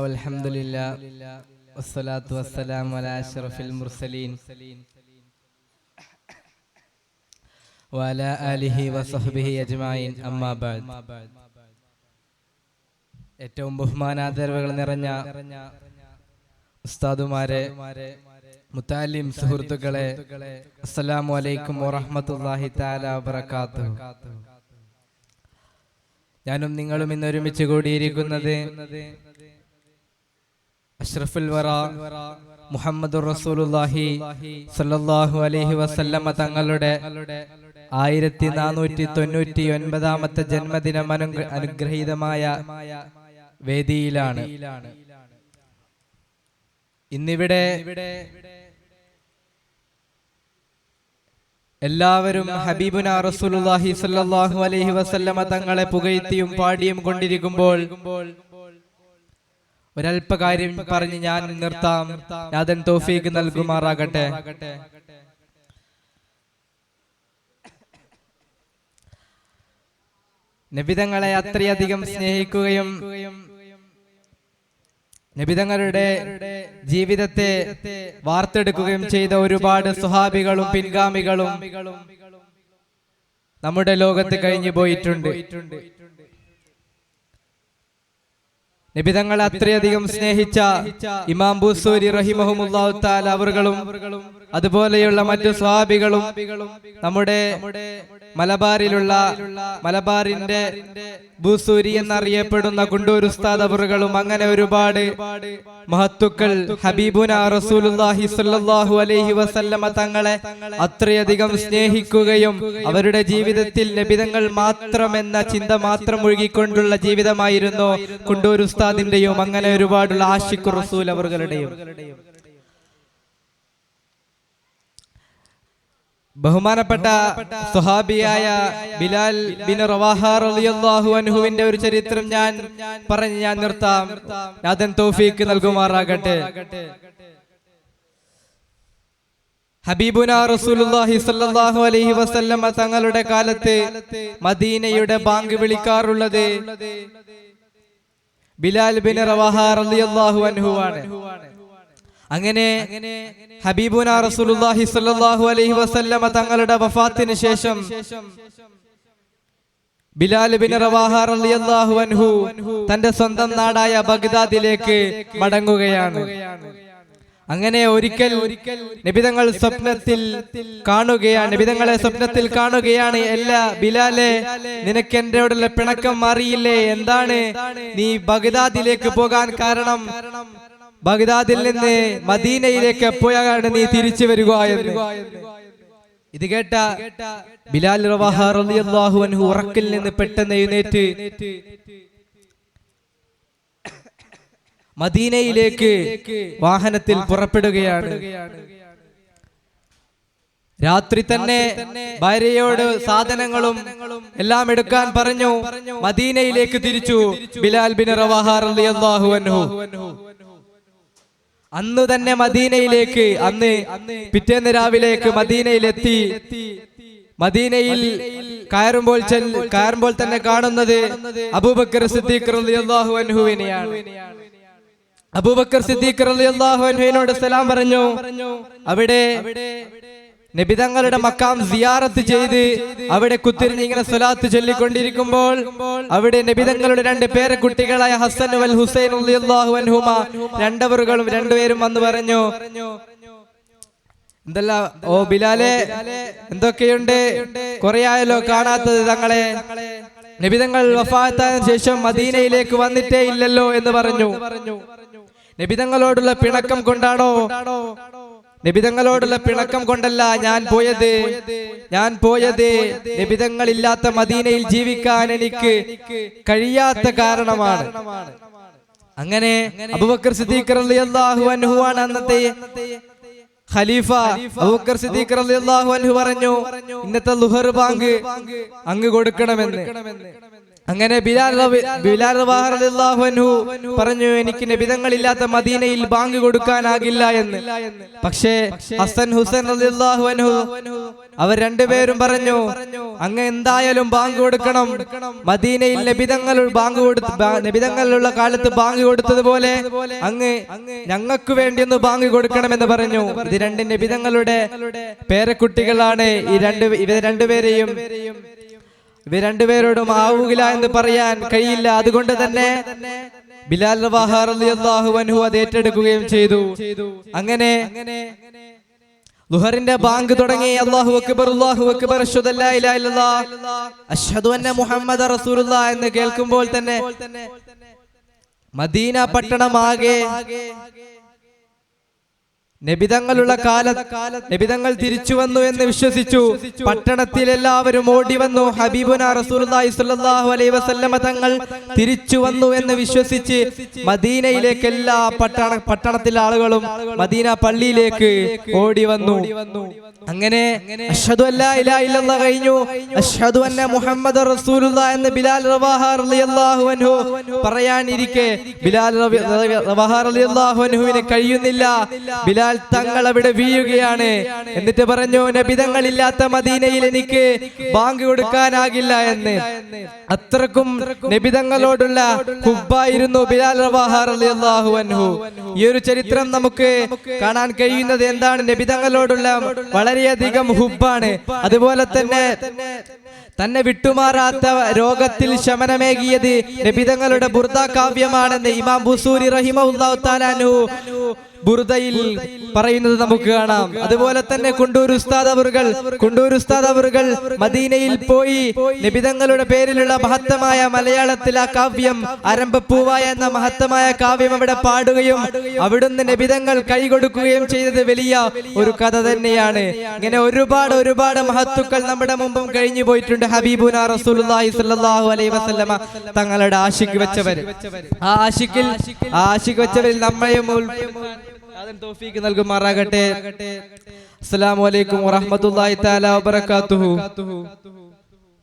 വൽഹംദുലില്ലാ വസ്സലാത്തു വസ്സലാമു അലാ അഷ്റഫിൽ മുർസലീൻ വഅലാ ആലിഹി വസഹ്ബിഹി അജ്മഈൻ അമ്മാ ബഅദ്. ഏറ്റവും ബഹുമാനാദരവുകൾ നിറഞ്ഞ ഉസ്താദുമാരെ, മുതഅല്ലിം സുഹൃത്തുക്കളെ, അസ്സലാമു അലൈക്കും വറഹ്മത്തുള്ളാഹി തആല വബറകാതുഹു. ഞാനും നിങ്ങളും ഇന്ന് ഒരുമിച്ച് കൂടിയിരിക്കുന്നത് അഷ്റഫുൽ വറ മുഹമ്മദുർ റസൂലുള്ളാഹി സ്വല്ലല്ലാഹു അലൈഹി വസല്ലമ തങ്ങളുടെ 1499ാമത്തെ ജന്മദിനം അനുഗ്രഹീതമായ വേദിയിലാണ്. ഇന്നിവിടെ എല്ലാവരും ഹബീബുന റസൂലുള്ളാഹി സ്വല്ലല്ലാഹു അലൈഹി വസല്ലമ തങ്ങളെ പുകഴ്ത്തിയും പാടിയും കൊണ്ടിരിക്കുമ്പോൾ ഒരല്പകാര്യം പറഞ്ഞ് ഞാൻ നിർത്താം. നാഥൻ തൗഫീഖ് നൽകുമാറാകട്ടെ. നബിതങ്ങളെ അത്രയധികം സ്നേഹിക്കുകയും നബിതങ്ങളുടെ ജീവിതത്തെ വാർത്തെടുക്കുകയും ചെയ്ത ഒരുപാട് സ്വഹാബികളും പിൻഗാമികളും നമ്മുടെ ലോകത്ത് കഴിഞ്ഞു പോയിട്ടുണ്ട്. നബിതങ്ങളെ അത്രയധികം സ്നേഹിച്ച ഇമാം ബൂസൂരി റഹിമഹുമുല്ലാഹു തആല അവറുകളും അതുപോലെയുള്ള മറ്റു സ്വഹാബികളും നമ്മുടെ മലബാറിന്റെ ബൂസൂരി എന്നറിയപ്പെടുന്ന കുണ്ടൂർ ഉസ്താദ് അവറുകളും അങ്ങനെ ഒരുപാട് മഹത്തുക്കൾ ഹബീബുന റസൂലുള്ളാഹി സ്വല്ലല്ലാഹു അലൈഹി വസല്ലമ തങ്ങളെ അത്രയധികം സ്നേഹിക്കുകയും അവരുടെ ജീവിതത്തിൽ നബിതങ്ങൾ മാത്രമെന്ന ചിന്ത മാത്രം ഒഴുകിക്കൊണ്ടുള്ള ജീവിതമായിരുന്നു കുണ്ടൂർ ഉസ്താദിന്റെയും അങ്ങനെ ഒരുപാടുള്ള ആശിഖ് റസൂൽ അവറുകളുടെയും. ബഹുമാനപ്പെട്ട സ്വഹാബിയായ ബിലാൽ ബിൻ റവാഹ റളിയല്ലാഹു അൻഹുവിന്റെ ഒരു ചരിത്രം ഞാൻ നിർത്താം. നാഥൻ തൗഫീഖ് നൽകുമാറാകട്ടെ. ഹബീബുന റസൂലുള്ളാഹി സ്വല്ലല്ലാഹു അലൈഹി വസല്ലമ തങ്ങളുടെ കാലത്ത് മദീനയുടെ ബാങ്ക് വിളിക്കാറുള്ളത് ബിലാൽ ബിൻ റവാഹ റളിയല്ലാഹു അൻഹു ആണ്. അങ്ങനെ ഹബീബുന റസൂലുള്ളാഹി സ്വല്ലല്ലാഹു അലൈഹി വസല്ലമ തങ്ങളുടെ വഫാത്തിന് ശേഷം ബിലാൽ ബിൻ റവാഹ റളിയല്ലാഹു അൻഹു തന്റെ സ്വന്തം നാടായ ബഗ്ദാദിലേക്ക് മടങ്ങുകയാണ്. അങ്ങനെ ഒരിക്കൽ നബിതങ്ങളെ സ്വപ്നത്തിൽ കാണുകയാണ്. എല്ലാ ബിലാലെ, നിനക്ക് എന്നോടുള്ള പിണക്കം മാറിയില്ലേ? എന്താണ് നീ ബഗ്ദാദിലേക്ക് പോകാൻ കാരണം? ബഗ്ദാദിൽ നിന്ന് മദീനയിലേക്ക് എപ്പോഴാണ് നീ തിരിച്ചു വരിക എന്ന്. ഇത് കേട്ട ബിലാൽ റവാഹ റളിയല്ലാഹു അൻഹു ഉറക്കിൽ നിന്ന് പെട്ടെന്ന് എഴുന്നേറ്റ് മദീനയിലേക്ക് വാഹനത്തിൽ പുറപ്പെടുകയാണ്. രാത്രി തന്നെ ഭാര്യയോട് സാധനങ്ങളും എല്ലാം എടുക്കാൻ പറഞ്ഞു. മദീനയിലേക്ക് തിരിച്ചു ബിലാൽ ബിൻ റവാഹ റളിയല്ലാഹു അൻഹു. അന്ന് തന്നെ മദീനയിലേക്ക് പിറ്റേന്ന് രാവിലേക്ക് മദീനയിലെത്തി. മദീനയിൽ കയറുമ്പോൾ തന്നെ കാണുന്നത് അബൂബക്കർ സിദ്ദീഖ് റളിയല്ലാഹു അൻഹുവിനെയാണ്. അബൂബക്കർ സിദ്ദീഖ് റളിയല്ലാഹു അൻഹുവിനോട് സലാം പറഞ്ഞു. അവിടെ നബിതങ്ങളുടെ മക്കാം സിയാറത്ത് ചെയ്ത് അവിടെ കുത്തിരിഞ്ഞ് ഇങ്ങനെ സ്വലാത്ത് ചൊല്ലിക്കൊണ്ടിരിക്കുമ്പോൾ അവിടെ നബിതങ്ങളുടെ 2 പേരക്കുട്ടികളായ ഹസൻ വൽ ഹുസൈൻ റളിയല്ലാഹു അൻഹുമ രണ്ടുപേരും വന്ന് പറഞ്ഞു, എന്തല്ല ഓ ബിലാലെ, എന്തൊക്കെയുണ്ട്? കുറെ ആയല്ലോ കാണാത്തത് തങ്ങളെ. നബിതങ്ങൾ വഫാത്തായതിനു ശേഷം മദീനയിലേക്ക് വന്നിട്ടേ ഇല്ലല്ലോ എന്ന് പറഞ്ഞു. നബിതങ്ങളോടുള്ള പിണക്കം കൊണ്ടാണോ? നബിതങ്ങളോടുള്ള പിണക്കം കൊണ്ടല്ല ഞാൻ പോയത് നബിതങ്ങളില്ലാത്ത മദീനയിൽ ജീവിക്കാൻ എനിക്ക് കഴിയാത്ത കാരണമാണ്. അങ്ങനെ അബൂബക്കർ സിദ്ദീഖ് റളിയല്ലാഹു അൻഹു ആണ് അന്നത്തെ ഖലീഫ. അബൂബക്കർ സിദ്ദീഖ് റളിയല്ലാഹു അൻഹു പറഞ്ഞു, ഇന്നത്തെ ളുഹർ ബാങ്ക് അങ്ങ് കൊടുക്കണമെന്ന്. അങ്ങനെ ബിലാൽ റളിയല്ലാഹു അൻഹു പറഞ്ഞു, എനിക്ക് നബിതങ്ങളില്ലാത്ത മദീനയിൽ ബാങ്ക് കൊടുക്കാനാകില്ല എന്ന്. പക്ഷേ ഹസൻ ഹുസൈൻ റളിയല്ലാഹു അൻഹു അവർ രണ്ടുപേരും പറഞ്ഞു, അങ്ങ് എന്തായാലും ബാങ്ക് കൊടുക്കണം. മദീനയിൽ നബിതങ്ങളുള്ള കാലത്ത് ബാങ്ക് കൊടുത്തതുപോലെ അങ്ങ് ഞങ്ങൾക്ക് വേണ്ടി ഒന്ന് ബാങ്ക് കൊടുക്കണമെന്ന് പറഞ്ഞു. ഇത് രണ്ട് നബിതങ്ങളുടെ പേരക്കുട്ടികളാണ്. ഇവർ രണ്ടുപേരോടും ആവുകില്ല എന്ന് പറയാൻ കഴിയില്ല. അതുകൊണ്ട് തന്നെ ബിലാൽ റളിയല്ലാഹു അൻഹു അത് ഏറ്റെടുക്കുകയും ചെയ്തു. അങ്ങനെ ളുഹറിന്റെ ബാങ്ക് തുടങ്ങി. അല്ലാഹു അക്ബർ അല്ലാഹു അക്ബർ അഷ്ഹദു അല്ലാ ഇലാഹ ഇല്ലല്ലാഹ് അഷ്ഹദു അന്ന മുഹമ്മദ റസൂലുള്ളാഹ് എന്ന് കേൾക്കുമ്പോൾ തന്നെ മദീന പട്ടണമാകെ നബിതങ്ങളുള്ള നബിതങ്ങൾ തിരിച്ചു വന്നു എന്ന് വിശ്വസിച്ചു. പട്ടണത്തിൽ എല്ലാവരും ഓടി വന്നു. ഹബീബുനാ റസൂലുള്ളാഹി സ്വല്ലല്ലാഹു അലൈഹി വസല്ലമ തങ്ങൾ തിരിച്ചു വന്നു എന്ന് വിശ്വസിച്ച് മദീനയിലേക്ക് എല്ലാ പട്ടണത്തിലെ ആളുകളും മദീന പള്ളിയിലേക്ക് ഓടി വന്നു. അങ്ങനെ അഷ്ഹദു അല്ലാ ഇലാഹ ഇല്ലല്ലാഹ് കഴിഞ്ഞു. അഷ്ഹദു അന്ന മുഹമ്മദ റസൂലുള്ളാഹ് എന്ന് ബിലാൽ റളിയല്ലാഹു അൻഹു പറയാനിരിക്കെ ബിലാൽ റളിയല്ലാഹു അൻഹുവിന് കഴിയുന്നില്ല. ബിലാൽ തങ്ങൾ അവിടെ വീഴുകയാണ്. എന്നിട്ട് പറഞ്ഞു, നബിതങ്ങളില്ലാത്ത മദീനയിൽ എനിക്ക് ബാങ്ക് കൊടുക്കാനാകില്ല എന്ന്. അത്രക്കും നബിതങ്ങളോടുള്ള ഹുബ്ബായിരുന്നു ബിലാൽ റളിയല്ലാഹു അൻഹു. ഈ ഒരു ചരിത്രം നമുക്ക് കാണാൻ കഴിയുന്നത് എന്താണ്? നബിതങ്ങളോടുള്ള വളരെയധികം ഹുബ്ബാണ്. അതുപോലെ തന്നെ വിട്ടുമാറാത്ത രോഗത്തിൽ ശമനമേകിയത് നബിതങ്ങളുടെ ബുർദ കാവ്യമാണെന്ന് ഇമാം ബുസൂരി റഹിമഹുല്ലാഹു തആല അൻഹു ബുർദയിൽ പറയുന്നത് നമുക്ക് കാണാം. അതുപോലെ തന്നെ കുണ്ടൂർ ഉസ്താദ് അവറുകൾ മദീനയിൽ പോയി നബിതങ്ങളുടെ പേരിലുള്ള മഹത്തമായ മലയാളത്തിൽ ആ കാവ്യം അരമ്പപ്പൂവായ എന്ന മഹത്തമായ കാവ്യം അവിടെ പാടുകയും അവിടുന്ന് നബിതങ്ങൾ കൈകൊടുക്കുകയും ചെയ്തത് വലിയ ഒരു കഥ തന്നെയാണ്. ഇങ്ങനെ ഒരുപാട് മഹത്തുക്കൾ നമ്മുടെ മുമ്പും കഴിഞ്ഞു പോയിട്ടുണ്ട്. ഹബീബുനാ റസൂലുള്ളാഹി സ്വല്ലല്ലാഹു അലൈഹി വസല്ലമ തങ്ങളുടെ ആശിഖ് വെച്ചവർ. ആ ആശിഖ് വെച്ചവരിൽ നമ്മളെയും തൗഫീഖ് നൽകുമാറാകട്ടെ. അസ്സലാമു അലൈക്കും വറഹ്മത്തുള്ളാഹി തആല വബറകാതുഹു.